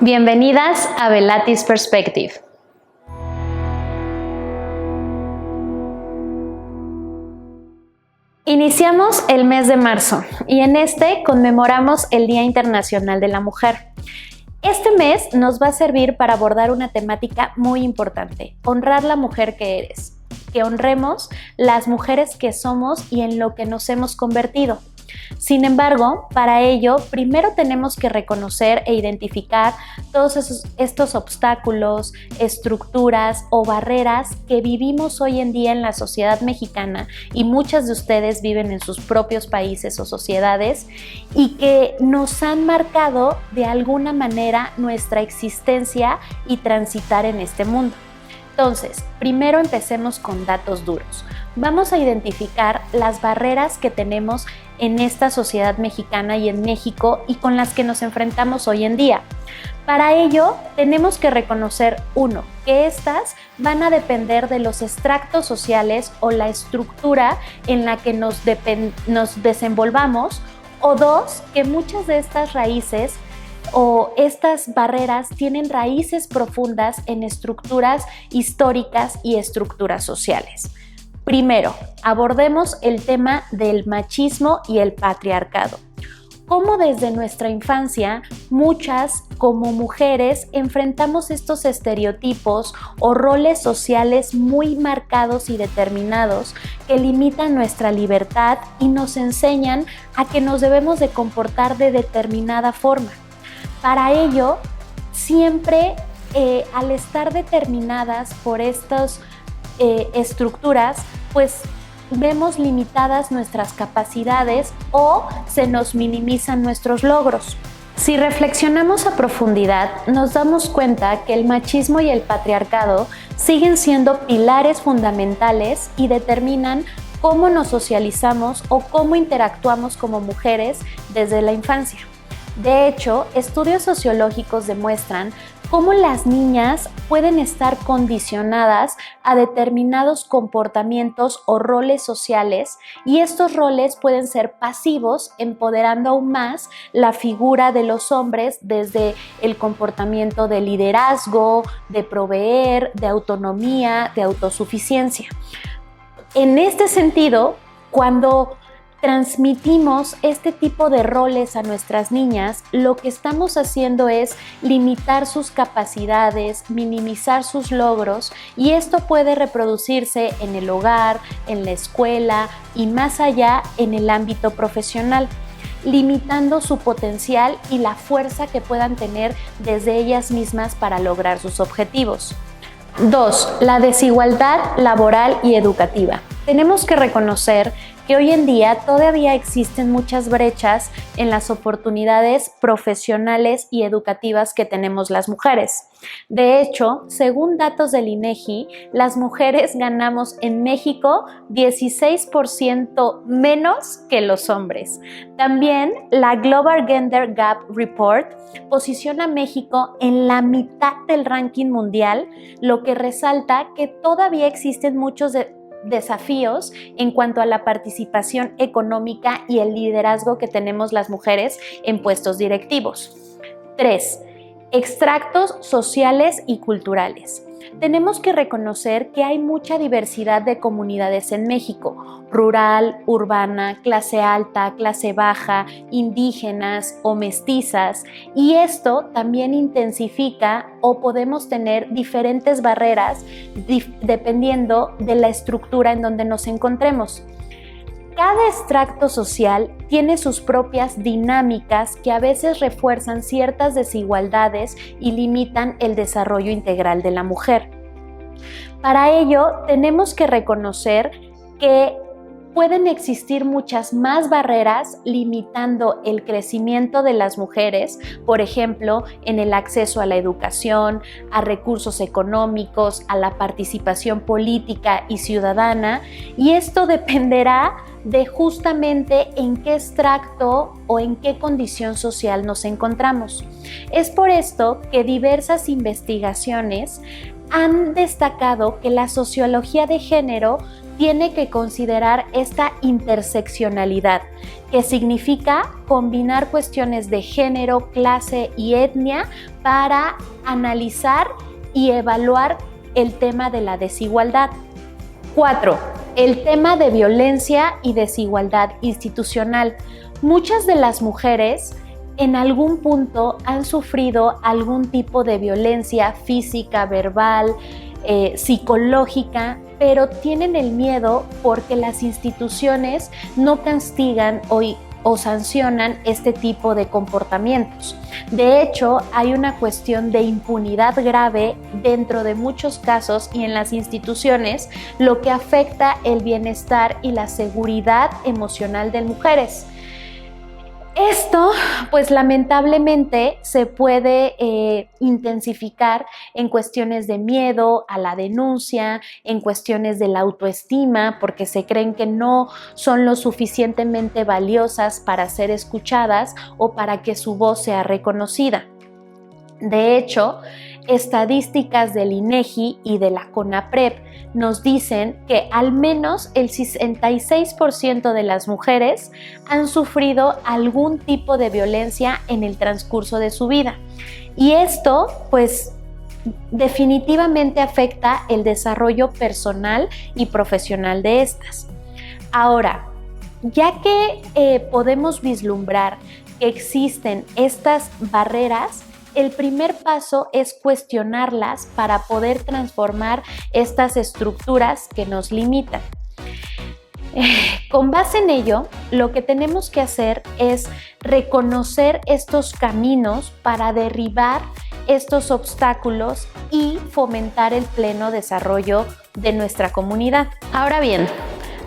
Bienvenidas a Velatis Perspective. Iniciamos el mes de marzo y en este conmemoramos el Día Internacional de la Mujer. Este mes nos va a servir para abordar una temática muy importante: honrar la mujer que eres, que honremos las mujeres que somos y en lo que nos hemos convertido. Sin embargo, para ello, primero tenemos que reconocer e identificar todos estos obstáculos, estructuras o barreras que vivimos hoy en día en la sociedad mexicana, y muchas de ustedes viven en sus propios países o sociedades, y que nos han marcado de alguna manera nuestra existencia y transitar en este mundo. Entonces, primero empecemos con datos duros. Vamos a identificar las barreras que tenemos en esta sociedad mexicana y en México y con las que nos enfrentamos hoy en día. Para ello, tenemos que reconocer, uno, que estas van a depender de los estratos sociales o la estructura en la que nos desenvolvamos, o dos, que muchas de estas raíces o estas barreras tienen raíces profundas en estructuras históricas y estructuras sociales. Primero, abordemos el tema del machismo y el patriarcado. Cómo desde nuestra infancia, muchas como mujeres enfrentamos estos estereotipos o roles sociales muy marcados y determinados que limitan nuestra libertad y nos enseñan a que nos debemos de comportar de determinada forma. Para ello, siempre al estar determinadas por estas estructuras, pues vemos limitadas nuestras capacidades o se nos minimizan nuestros logros. Si reflexionamos a profundidad, nos damos cuenta que el machismo y el patriarcado siguen siendo pilares fundamentales y determinan cómo nos socializamos o cómo interactuamos como mujeres desde la infancia. De hecho, estudios sociológicos demuestran cómo las niñas pueden estar condicionadas a determinados comportamientos o roles sociales, y estos roles pueden ser pasivos, empoderando aún más la figura de los hombres desde el comportamiento de liderazgo, de proveer, de autonomía, de autosuficiencia. En este sentido, cuando transmitimos este tipo de roles a nuestras niñas, lo que estamos haciendo es limitar sus capacidades, minimizar sus logros, y esto puede reproducirse en el hogar, en la escuela y más allá en el ámbito profesional, limitando su potencial y la fuerza que puedan tener desde ellas mismas para lograr sus objetivos. 2. La desigualdad laboral y educativa. Tenemos que reconocer que hoy en día todavía existen muchas brechas en las oportunidades profesionales y educativas que tenemos las mujeres. De hecho, según datos del INEGI, las mujeres ganamos en México 16% menos que los hombres. También la Global Gender Gap Report posiciona a México en la mitad del ranking mundial, lo que resalta que todavía existen muchos desafíos en cuanto a la participación económica y el liderazgo que tenemos las mujeres en puestos directivos. 3. Extractos sociales y culturales. Tenemos que reconocer que hay mucha diversidad de comunidades en México: rural, urbana, clase alta, clase baja, indígenas o mestizas, y esto también intensifica o podemos tener diferentes barreras dependiendo de la estructura en donde nos encontremos. Cada extracto social tiene sus propias dinámicas que a veces refuerzan ciertas desigualdades y limitan el desarrollo integral de la mujer. Para ello, tenemos que reconocer que pueden existir muchas más barreras limitando el crecimiento de las mujeres, por ejemplo, en el acceso a la educación, a recursos económicos, a la participación política y ciudadana, y esto dependerá de justamente en qué extracto o en qué condición social nos encontramos. Es por esto que diversas investigaciones han destacado que la sociología de género tiene que considerar esta interseccionalidad, que significa combinar cuestiones de género, clase y etnia para analizar y evaluar el tema de la desigualdad. 4. El tema de violencia y desigualdad institucional. Muchas de las mujeres en algún punto han sufrido algún tipo de violencia física, verbal, psicológica, pero tienen el miedo porque las instituciones no castigan o sancionan este tipo de comportamientos. De hecho, hay una cuestión de impunidad grave dentro de muchos casos y en las instituciones, lo que afecta el bienestar y la seguridad emocional de mujeres. Esto, pues lamentablemente, se puede intensificar en cuestiones de miedo a la denuncia, en cuestiones de la autoestima, porque se creen que no son lo suficientemente valiosas para ser escuchadas o para que su voz sea reconocida. De hecho, estadísticas del INEGI y de la CONAPRED nos dicen que al menos el 66% de las mujeres han sufrido algún tipo de violencia en el transcurso de su vida. Y esto, pues, definitivamente afecta el desarrollo personal y profesional de estas. Ahora, ya que podemos vislumbrar que existen estas barreras, el primer paso es cuestionarlas para poder transformar estas estructuras que nos limitan. Con base en ello, lo que tenemos que hacer es reconocer estos caminos para derribar estos obstáculos y fomentar el pleno desarrollo de nuestra comunidad. Ahora bien,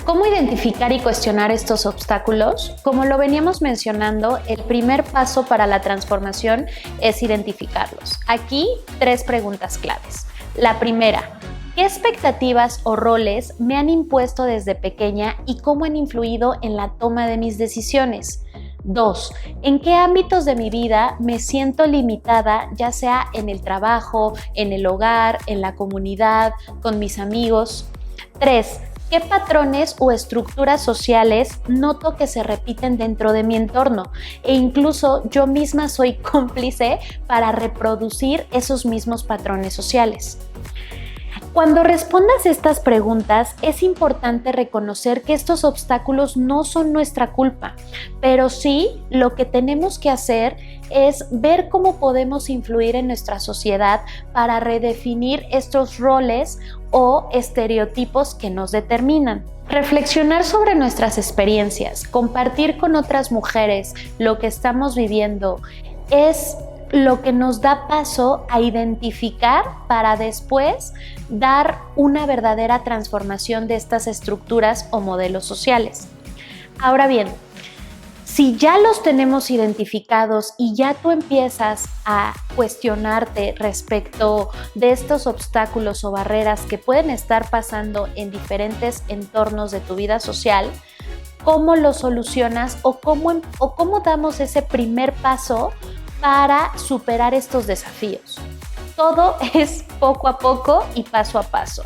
¿cómo identificar y cuestionar estos obstáculos? Como lo veníamos mencionando, el primer paso para la transformación es identificarlos. Aquí, 3 preguntas claves. La primera, ¿qué expectativas o roles me han impuesto desde pequeña y cómo han influido en la toma de mis decisiones? 2. ¿En qué ámbitos de mi vida me siento limitada, ya sea en el trabajo, en el hogar, en la comunidad, con mis amigos? 3. ¿Qué patrones o estructuras sociales noto que se repiten dentro de mi entorno? E incluso yo misma soy cómplice para reproducir esos mismos patrones sociales. Cuando respondas estas preguntas, es importante reconocer que estos obstáculos no son nuestra culpa, pero sí lo que tenemos que hacer es ver cómo podemos influir en nuestra sociedad para redefinir estos roles o estereotipos que nos determinan. Reflexionar sobre nuestras experiencias, compartir con otras mujeres lo que estamos viviendo es lo que nos da paso a identificar para después dar una verdadera transformación de estas estructuras o modelos sociales. Ahora bien, si ya los tenemos identificados y ya tú empiezas a cuestionarte respecto de estos obstáculos o barreras que pueden estar pasando en diferentes entornos de tu vida social, ¿cómo lo solucionas o cómo damos ese primer paso para superar estos desafíos? Todo es poco a poco y paso a paso.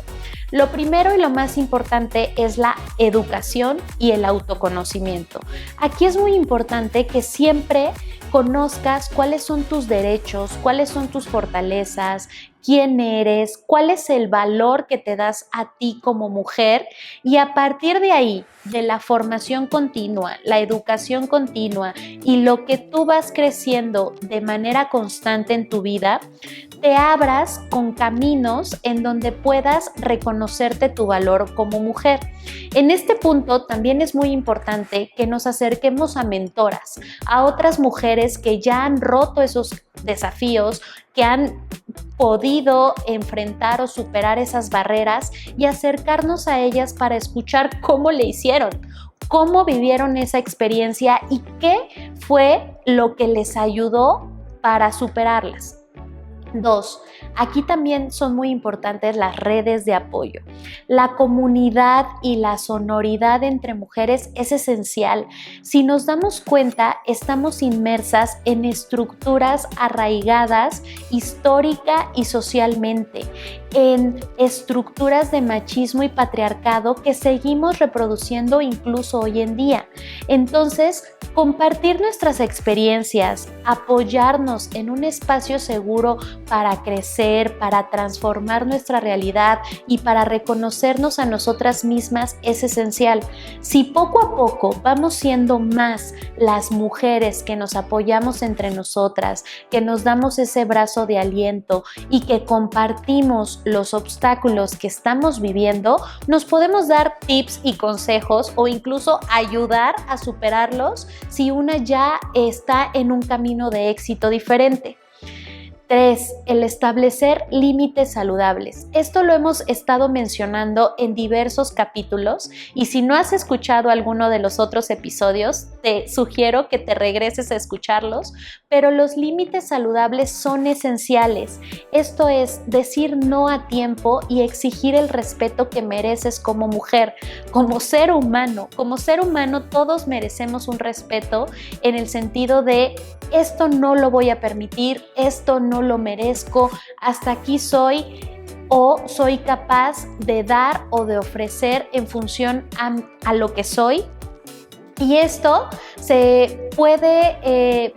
Lo primero y lo más importante es la educación y el autoconocimiento. Aquí es muy importante que siempre conozcas cuáles son tus derechos, cuáles son tus fortalezas, quién eres, cuál es el valor que te das a ti como mujer, y a partir de ahí, de la formación continua, la educación continua y lo que tú vas creciendo de manera constante en tu vida, te abras con caminos en donde puedas reconocerte tu valor como mujer. En este punto también es muy importante que nos acerquemos a mentoras, a otras mujeres que ya han roto esos desafíos, que han podido enfrentar o superar esas barreras, y acercarnos a ellas para escuchar cómo le hicieron, cómo vivieron esa experiencia y qué fue lo que les ayudó para superarlas. 2. Aquí también son muy importantes las redes de apoyo. La comunidad y la sororidad entre mujeres es esencial. Si nos damos cuenta, estamos inmersas en estructuras arraigadas histórica y socialmente, en estructuras de machismo y patriarcado que seguimos reproduciendo incluso hoy en día. Entonces, compartir nuestras experiencias, apoyarnos en un espacio seguro para crecer, para transformar nuestra realidad y para reconocernos a nosotras mismas es esencial. Si poco a poco vamos siendo más las mujeres que nos apoyamos entre nosotras, que nos damos ese brazo de aliento y que compartimos los obstáculos que estamos viviendo, nos podemos dar tips y consejos o incluso ayudar a superarlos si una ya está en un camino de éxito diferente. 3. El establecer límites saludables. Esto lo hemos estado mencionando en diversos capítulos y si no has escuchado alguno de los otros episodios, te sugiero que te regreses a escucharlos, pero los límites saludables son esenciales. Esto es decir no a tiempo y exigir el respeto que mereces como mujer, como ser humano. Como ser humano todos merecemos un respeto en el sentido de esto no lo voy a permitir, esto no lo merezco, hasta aquí soy o soy capaz de dar o de ofrecer en función a lo que soy. Y esto se puede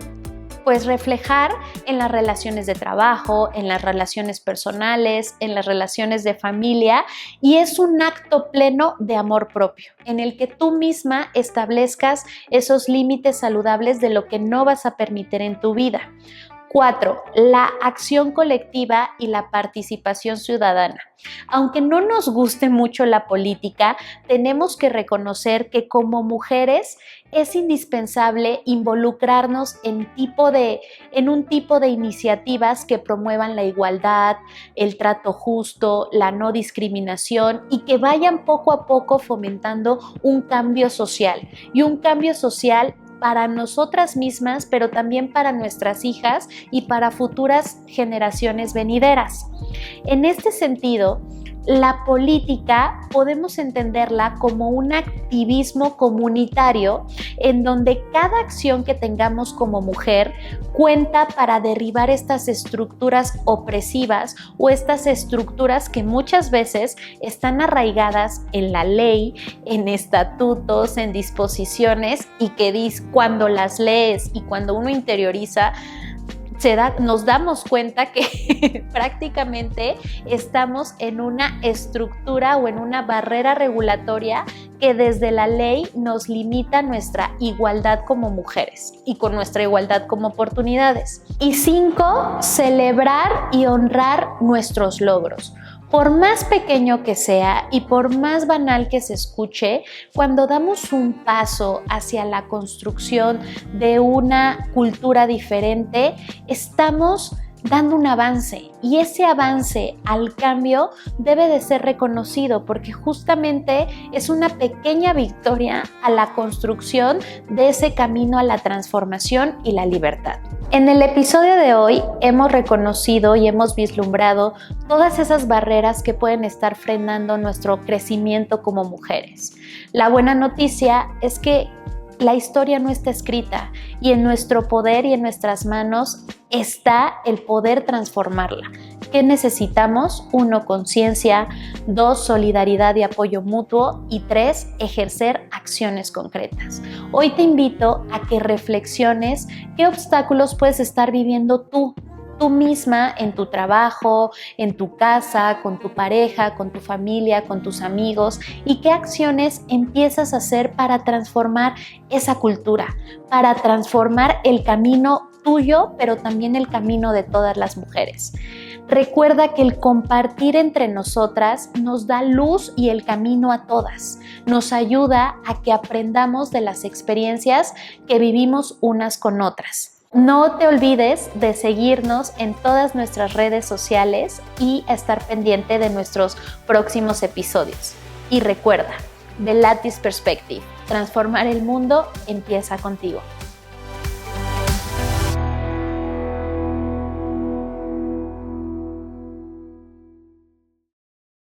reflejar en las relaciones de trabajo, en las relaciones personales, en las relaciones de familia y es un acto pleno de amor propio en el que tú misma establezcas esos límites saludables de lo que no vas a permitir en tu vida. 4. La acción colectiva y la participación ciudadana. Aunque no nos guste mucho la política, tenemos que reconocer que como mujeres es indispensable involucrarnos en un tipo de iniciativas que promuevan la igualdad, el trato justo, la no discriminación y que vayan poco a poco fomentando un cambio social y un cambio social para nosotras mismas, pero también para nuestras hijas y para futuras generaciones venideras. En este sentido, la política podemos entenderla como un activismo comunitario en donde cada acción que tengamos como mujer cuenta para derribar estas estructuras opresivas o estas estructuras que muchas veces están arraigadas en la ley, en estatutos, en disposiciones y que cuando las lees y cuando uno interioriza nos damos cuenta que prácticamente estamos en una estructura o en una barrera regulatoria que desde la ley nos limita nuestra igualdad como mujeres y con nuestra igualdad como oportunidades. Y 5, celebrar y honrar nuestros logros. Por más pequeño que sea y por más banal que se escuche, cuando damos un paso hacia la construcción de una cultura diferente, estamos dando un avance y ese avance al cambio debe de ser reconocido porque justamente es una pequeña victoria a la construcción de ese camino a la transformación y la libertad. En el episodio de hoy hemos reconocido y hemos vislumbrado todas esas barreras que pueden estar frenando nuestro crecimiento como mujeres. La buena noticia es que la historia no está escrita y en nuestro poder y en nuestras manos está el poder transformarla. ¿Qué necesitamos? 1, conciencia, 2, solidaridad y apoyo mutuo y 3, ejercer acciones concretas. Hoy te invito a que reflexiones qué obstáculos puedes estar viviendo tú misma en tu trabajo, en tu casa, con tu pareja, con tu familia, con tus amigos y qué acciones empiezas a hacer para transformar esa cultura, para transformar el camino tuyo, pero también el camino de todas las mujeres. Recuerda que el compartir entre nosotras nos da luz y el camino a todas. Nos ayuda a que aprendamos de las experiencias que vivimos unas con otras. No te olvides de seguirnos en todas nuestras redes sociales y estar pendiente de nuestros próximos episodios. Y recuerda, The Lattice Perspective, transformar el mundo empieza contigo.